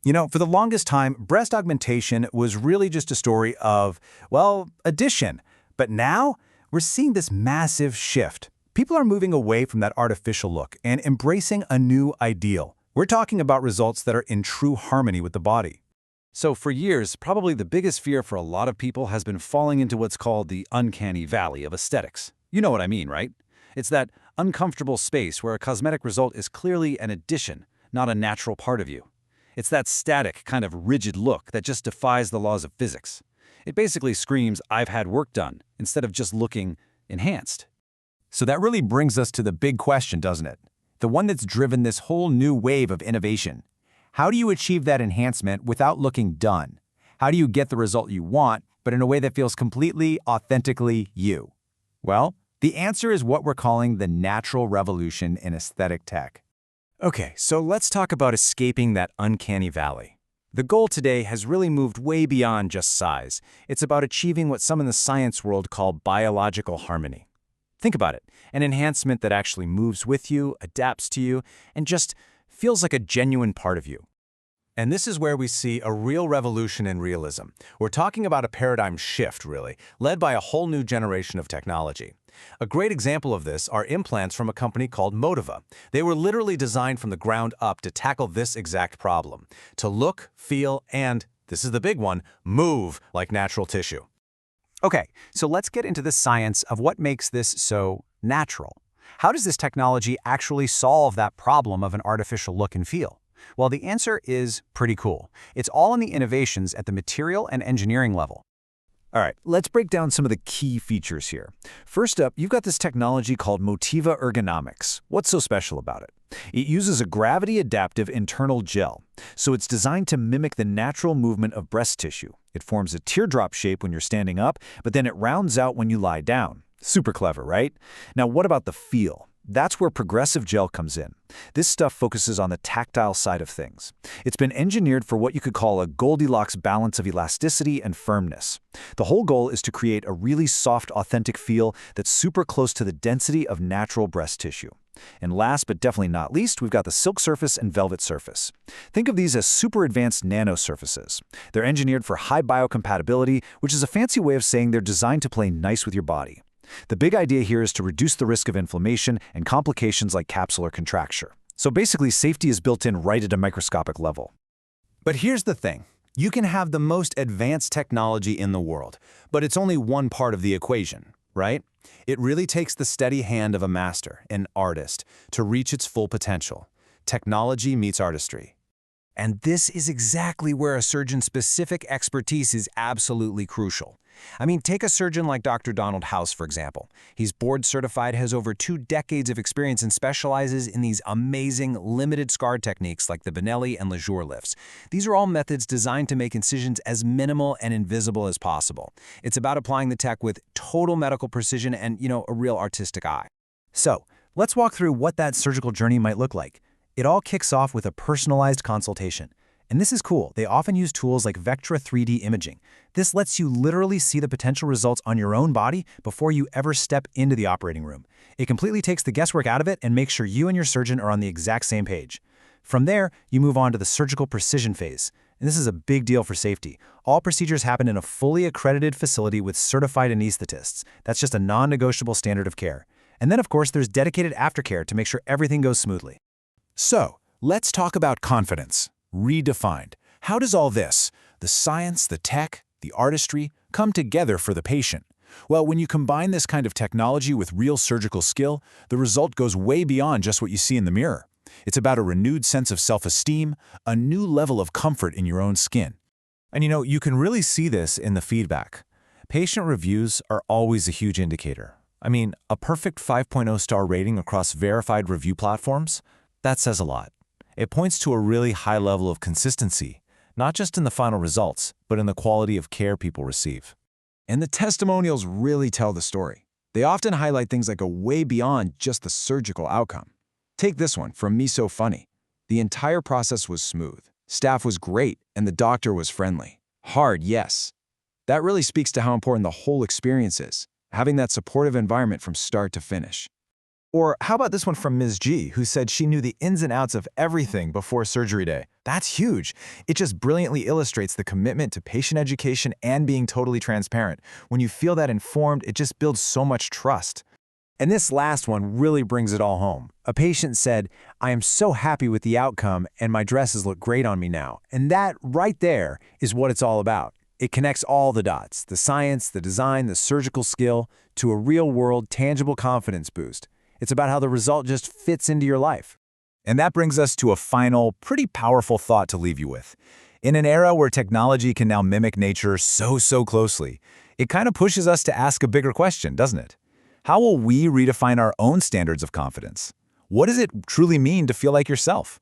For the longest time, breast augmentation was really just a story of, well, addition. But now, we're seeing this massive shift. People are moving away from that artificial look and embracing a new ideal. We're talking about results that are in true harmony with the body. So for years, probably the biggest fear for a lot of people has been falling into what's called the uncanny valley of aesthetics. You know what I mean, right? It's that uncomfortable space where a cosmetic result is clearly an addition, not a natural part of you. It's that static, kind of rigid look that just defies the laws of physics. It basically screams, "I've had work done," instead of just looking enhanced. So that really brings us to the big question, doesn't it? The one that's driven this whole new wave of innovation. How do you achieve that enhancement without looking done? How do you get the result you want, but in a way that feels completely, authentically you? Well, the answer is what we're calling the natural revolution in aesthetic tech. Okay, so let's talk about escaping that uncanny valley. The goal today has really moved way beyond just size. It's about achieving what some in the science world call biological harmony. Think about it, an enhancement that actually moves with you, adapts to you, and just feels like a genuine part of you. And this is where we see a real revolution in realism. We're talking about a paradigm shift, really, led by a whole new generation of technology. A great example of this are implants from a company called Motiva. They were literally designed from the ground up to tackle this exact problem, to look, feel, and, this is the big one, move like natural tissue. Okay, so let's get into the science of what makes this so natural. How does this technology actually solve that problem of an artificial look and feel? Well, the answer is pretty cool. It's all in the innovations at the material and engineering level. All right, let's break down some of the key features here. First up, you've got this technology called Motiva Ergonomix. What's so special about it? It uses a gravity-adaptive internal gel, so it's designed to mimic the natural movement of breast tissue. It forms a teardrop shape when you're standing up, but then it rounds out when you lie down. Super clever, right? Now, what about the feel? That's where progressive gel comes in. This stuff focuses on the tactile side of things. It's been engineered for what you could call a Goldilocks balance of elasticity and firmness. The whole goal is to create a really soft, authentic feel that's super close to the density of natural breast tissue. And last but definitely not least, we've got the silk surface and velvet surface. Think of these as super advanced nano surfaces. They're engineered for high biocompatibility, which is a fancy way of saying they're designed to play nice with your body. The big idea here is to reduce the risk of inflammation and complications like capsular contracture. So basically, safety is built in right at a microscopic level. But here's the thing. You can have the most advanced technology in the world, but it's only one part of the equation, right? It really takes the steady hand of a master, an artist, to reach its full potential. Technology meets artistry. And this is exactly where a surgeon's specific expertise is absolutely crucial. I mean, take a surgeon like Dr. Donald House, for example. He's board certified, has over 2 decades of experience, and specializes in these amazing limited scar techniques like the Benelli and Lejeune lifts. These are all methods designed to make incisions as minimal and invisible as possible. It's about applying the tech with total medical precision and, a real artistic eye. So, let's walk through what that surgical journey might look like. It all kicks off with a personalized consultation. And this is cool. They often use tools like Vectra 3D imaging. This lets you literally see the potential results on your own body before you ever step into the operating room. It completely takes the guesswork out of it and makes sure you and your surgeon are on the exact same page. From there, you move on to the surgical precision phase. And this is a big deal for safety. All procedures happen in a fully accredited facility with certified anesthetists. That's just a non-negotiable standard of care. And then, of course, there's dedicated aftercare to make sure everything goes smoothly. So, let's talk about confidence. Redefined. How does all this, the science, the tech, the artistry, come together for the patient? Well, when you combine this kind of technology with real surgical skill, the result goes way beyond just what you see in the mirror. It's about a renewed sense of self-esteem, a new level of comfort in your own skin. And you can really see this in the feedback. Patient reviews are always a huge indicator. I mean, a perfect 5.0 star rating across verified review platforms, that says a lot. It points to a really high level of consistency, not just in the final results, but in the quality of care people receive. And the testimonials really tell the story. They often highlight things like a way beyond just the surgical outcome. Take this one from Me So Funny. The entire process was smooth. Staff was great, and the doctor was friendly. Hard, yes. That really speaks to how important the whole experience is, having that supportive environment from start to finish. Or how about this one from Ms. G, who said she knew the ins and outs of everything before surgery day? That's huge. It just brilliantly illustrates the commitment to patient education and being totally transparent. When you feel that informed, it just builds so much trust. And this last one really brings it all home. A patient said, "I am so happy with the outcome and my dresses look great on me now." And that right there is what it's all about. It connects all the dots, the science, the design, the surgical skill, to a real-world, tangible confidence boost. It's about how the result just fits into your life. And that brings us to a final, pretty powerful thought to leave you with. In an era where technology can now mimic nature so closely, it kind of pushes us to ask a bigger question, doesn't it? How will we redefine our own standards of confidence? What does it truly mean to feel like yourself?